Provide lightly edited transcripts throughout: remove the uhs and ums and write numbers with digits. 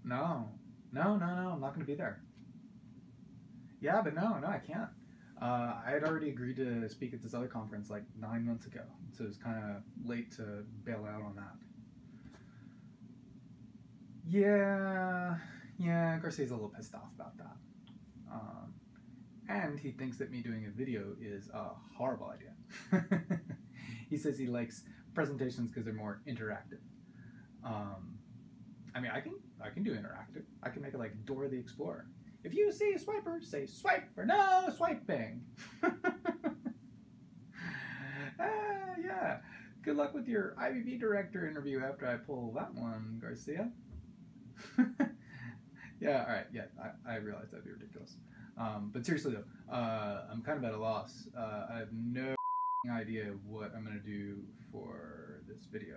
No. No, I'm not going to be there. Yeah, but no, I can't. I had already agreed to speak at this other conference like 9 months ago, so it was kind of late to bail out on that. Yeah, Garcia's a little pissed off about that. Um, and he thinks that me doing a video is a horrible idea. He says he likes presentations because they're more interactive. Um, I mean, I can do interactive. I can make it like Dora the Explorer. If you see a swiper, say swipe or no swiping. Yeah. Good luck with your IBB director interview after I pull that one, Garcia. Yeah, all right. Yeah, I realize that'd be ridiculous. But seriously though, I'm kind of at a loss. I have no idea what I'm gonna do for this video.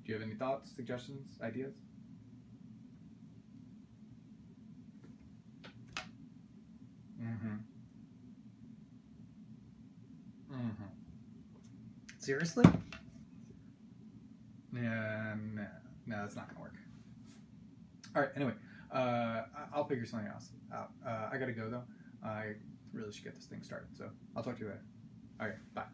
Do you have any thoughts, suggestions, ideas? Seriously? Yeah, no, that's not gonna work. All right. Anyway, I'll figure something else out. I gotta go though. I really should get this thing started. So I'll talk to you later. Okay, bye.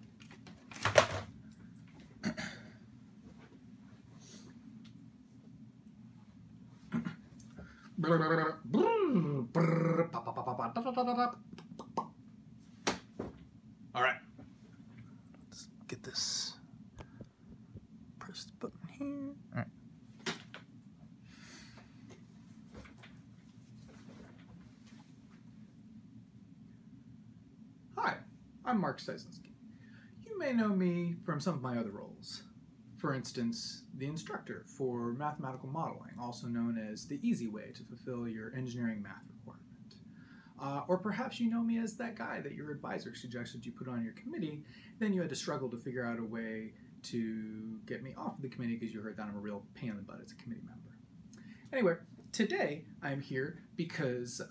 All right. Let's get this. Press the button here. All right. Hi, I'm Mark Styczynski. You may know me from some of my other roles. For instance, the instructor for mathematical modeling, also known as the easy way to fulfill your engineering math requirement. Or perhaps you know me as that guy that your advisor suggested you put on your committee, then you had to struggle to figure out a way to get me off of the committee because you heard that I'm a real pain in the butt as a committee member. Anyway, today I'm here because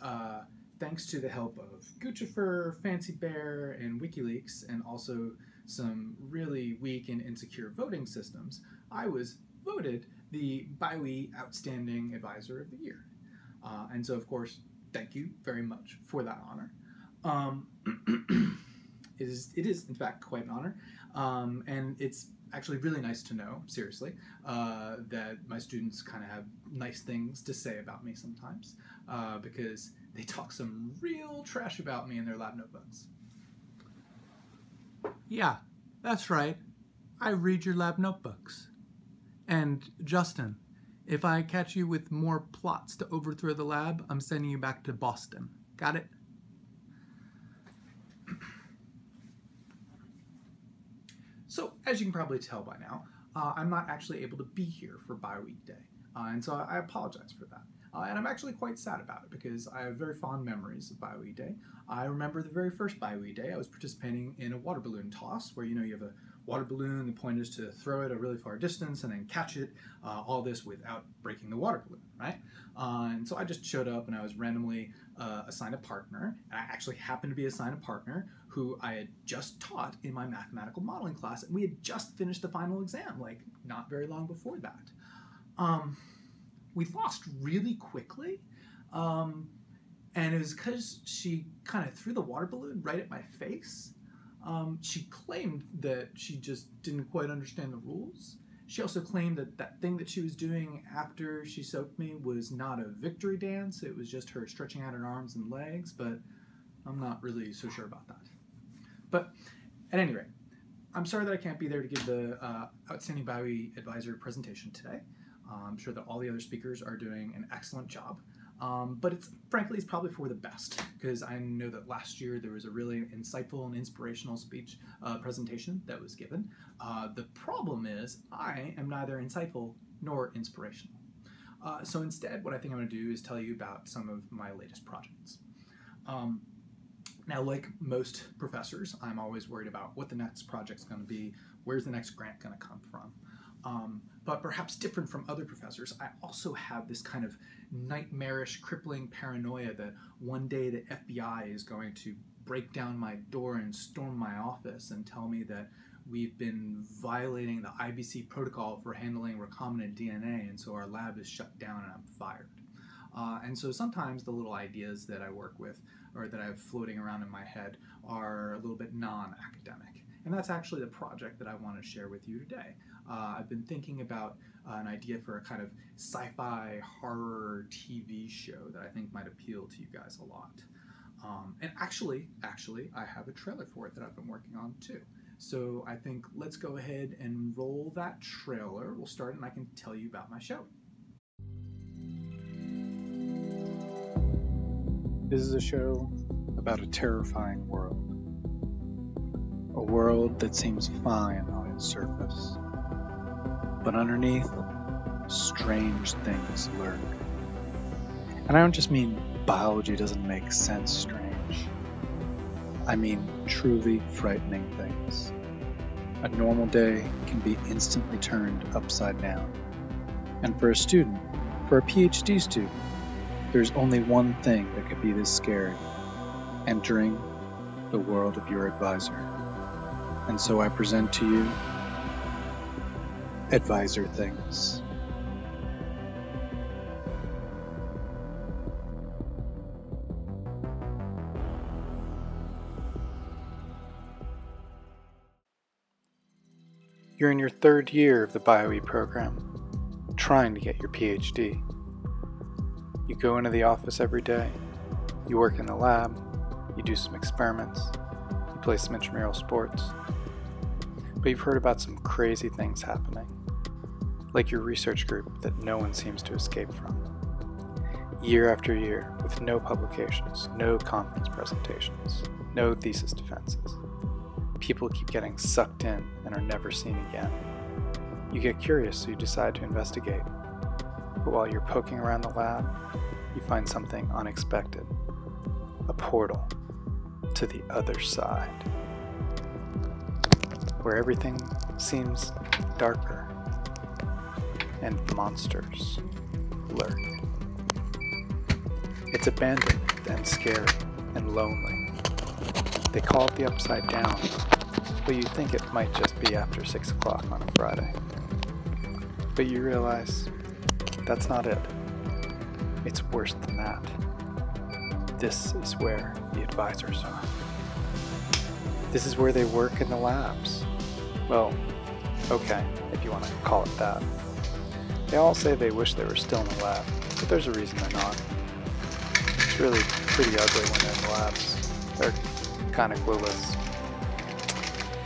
thanks to the help of Guccifer, Fancy Bear, and WikiLeaks, and also some really weak and insecure voting systems, I was voted the BioE Outstanding Advisor of the Year. And so, of course, thank you very much for that honor. It is, in fact, quite an honor. And it's actually really nice to know, seriously, that my students kind of have nice things to say about me sometimes, because they talk some real trash about me in their lab notebooks. Yeah, that's right. I read your lab notebooks. And Justin, if I catch you with more plots to overthrow the lab, I'm sending you back to Boston. Got it? So, as you can probably tell by now, I'm not actually able to be here for BioE Day, and so I apologize for that. And I'm actually quite sad about it because I have very fond memories of BioE Day. I remember the very first BioE Day, I was participating in a water balloon toss where, you have a water balloon, the point is to throw it a really far distance and then catch it, all this without breaking the water balloon, right? And so I just showed up and I was randomly assigned a partner. And I actually happened to be assigned a partner who I had just taught in my mathematical modeling class, and we had just finished the final exam, like not very long before that. We lost really quickly, and it was because she kind of threw the water balloon right at my face. She claimed that she just didn't quite understand the rules. She also claimed that that thing that she was doing after she soaked me was not a victory dance, it was just her stretching out her arms and legs, but I'm not really so sure about that. But at any rate, I'm sorry that I can't be there to give the Outstanding BioE Advisor presentation today. I'm sure that all the other speakers are doing an excellent job. But frankly, it's probably for the best, because I know that last year there was a really insightful and inspirational speech presentation that was given. The problem is I am neither insightful nor inspirational. So instead, what I think I'm going to do is tell you about some of my latest projects. Now, like most professors, I'm always worried about what the next project's going to be, where's the next grant going to come from. But perhaps different from other professors, I also have this kind of nightmarish, crippling paranoia that one day the FBI is going to break down my door and storm my office and tell me that we've been violating the IBC protocol for handling recombinant DNA, and so our lab is shut down and I'm fired. And so sometimes the little ideas that I work with or that I have floating around in my head are a little bit non-academic. And that's actually the project that I want to share with you today. I've been thinking about an idea for a kind of sci-fi horror TV show that I think might appeal to you guys a lot. And actually, I have a trailer for it that I've been working on too. So I think let's go ahead and roll that trailer. We'll start and I can tell you about my show. This is a show about a terrifying world. A world that seems fine on its surface. But underneath, strange things lurk. And I don't just mean biology doesn't make sense strange. I mean truly frightening things. A normal day can be instantly turned upside down. And for a student, for a PhD student, there's only one thing that could be this scary: entering the world of your advisor. And so I present to you Advisor Things. You're in your third year of the BioE program, trying to get your PhD. You go into the office every day, you work in the lab, you do some experiments, you play some intramural sports. But you've heard about some crazy things happening, like your research group that no one seems to escape from. Year after year, with no publications, no conference presentations, no thesis defenses. People keep getting sucked in and are never seen again. You get curious, so you decide to investigate. But while you're poking around the lab, you find something unexpected. A portal to the other side, where everything seems darker and monsters lurk. It's abandoned and scary and lonely. They call it the Upside Down, but you'd think it might just be after 6 o'clock on a Friday. But you realize that's not it. It's worse than that. This is where the advisors are. This is where they work in the labs. Well, okay, if you want to call it that. They all say they wish they were still in the lab, but there's a reason they're not. It's really pretty ugly when they're in the labs. They're kind of clueless.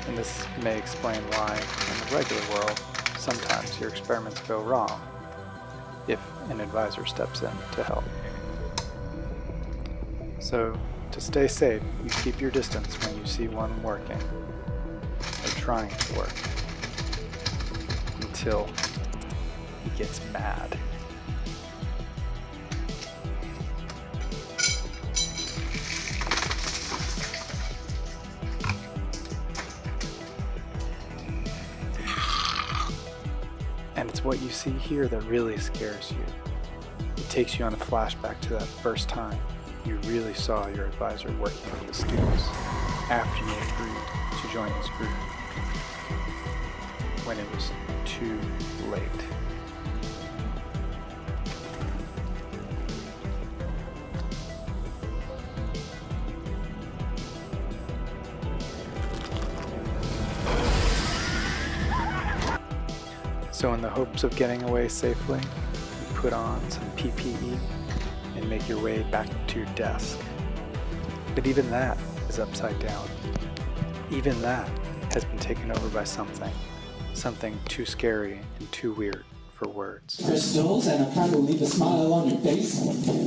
And this may explain why, in the regular world, sometimes your experiments go wrong if an advisor steps in to help. So, to stay safe, you keep your distance when you see one working, or trying to work, until he gets mad. And it's what you see here that really scares you. It takes you on a flashback to that first time you really saw your advisor working with the students after you agreed to join his group, when it was too late. So in the hopes of getting away safely, you put on some PPE and make your way back to your desk. But even that is upside down. Even that has been taken over by something too scary and too weird for words. Crystals, and I'm trying to leave a smile on your face.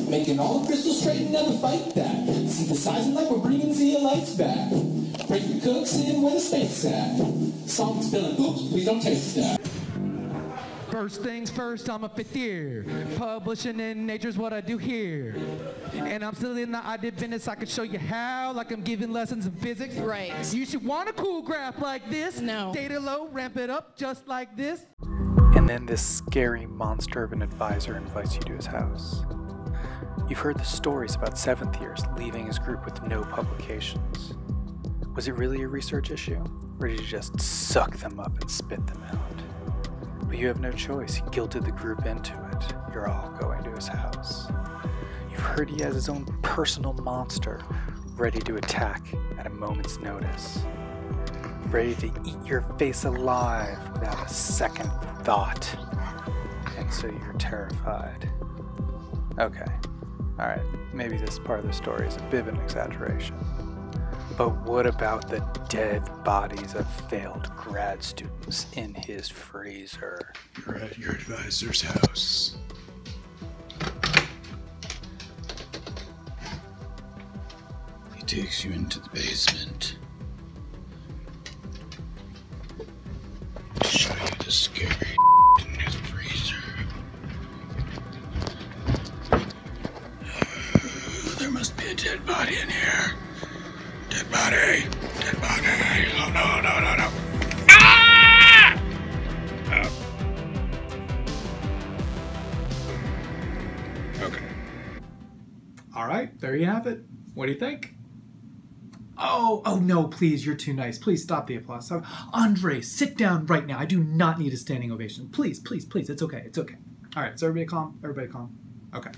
Making all the crystals straight and never fight that. Synthesizing like we're bringing zeolites back. Break the cooks in where the steak's at. Salt spilling, oops, please don't taste that. First things first, I'm a 5th year. Publishing in Nature's what I do here. And I'm still in the idea business. I can show you how, like I'm giving lessons in physics. Right. You should want a cool graph like this. No. Data low, ramp it up just like this. And then this scary monster of an advisor invites you to his house. You've heard the stories about 7th years leaving his group with no publications. Was it really a research issue? Or did he just suck them up and spit them out? But you have no choice. He guilted the group into it. You're all going to his house. heard he has his own personal monster ready to attack at a moment's notice. Ready to eat your face alive without a second thought. And so you're terrified. Okay, alright, maybe this part of the story is a bit of an exaggeration. But what about the dead bodies of failed grad students in his freezer? You're at your advisor's house. He takes you into the basement to show you the scary in his freezer. There must be a dead body in here. Dead body! Dead body! Oh no, no, no, no! Ah! Okay. All right, there you have it. What do you think? Oh no, please, you're too nice. Please stop the applause. Andre, sit down right now. I do not need a standing ovation. Please, please, please. It's okay. It's okay. All right, so everybody calm? Everybody calm? Okay.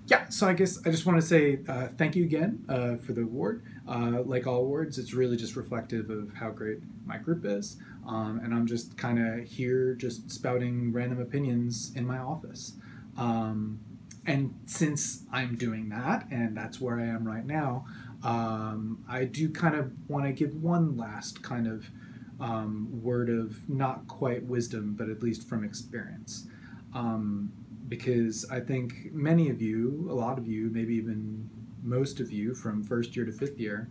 Yeah, so I guess I just want to say thank you again for the award. Like all awards, it's really just reflective of how great my group is. And I'm just kind of here just spouting random opinions in my office. And since I'm doing that, and that's where I am right now, I do kind of want to give one last kind of word of not quite wisdom, but at least from experience. Because I think many of you, a lot of you, maybe even most of you from first year to fifth year,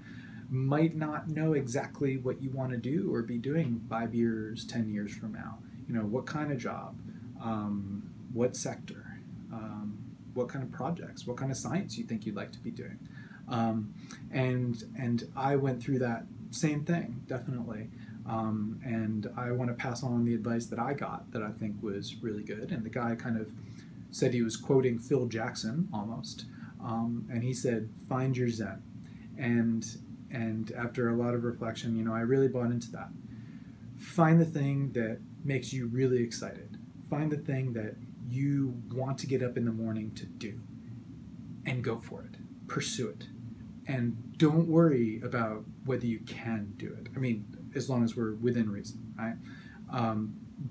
might not know exactly what you want to do or be doing 5 years, 10 years from now. You know, what kind of job, what sector, what kind of projects, what kind of science you think you'd like to be doing. And I went through that same thing, definitely. And I want to pass on the advice that I got that I think was really good. And the guy kind of said he was quoting Phil Jackson almost. And he said, find your Zen. And after a lot of reflection, you know, I really bought into that. Find the thing that makes you really excited. Find the thing that you want to get up in the morning to do. And go for it. Pursue it. And don't worry about whether you can do it. I mean, as long as we're within reason, right?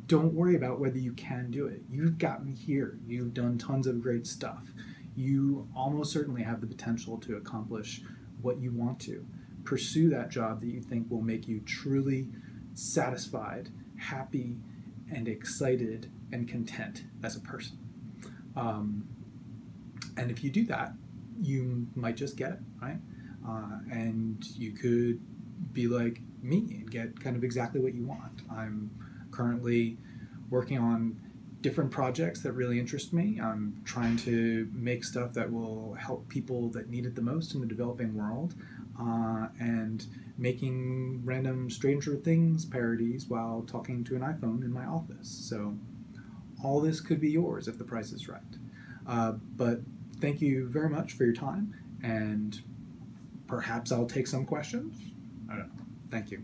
Don't worry about whether you can do it. You've gotten here. You've done tons of great stuff. You almost certainly have the potential to accomplish what you want to. Pursue that job that you think will make you truly satisfied, happy, and excited and content as a person. And if you do that, you might just get it, right? And you could be like me and get kind of exactly what you want. I'm currently working on different projects that really interest me. I'm trying to make stuff that will help people that need it the most in the developing world, and making random Stranger Things parodies while talking to an iPhone in my office. So all this could be yours if the price is right. But thank you very much for your time, and perhaps I'll take some questions. I don't know. Thank you.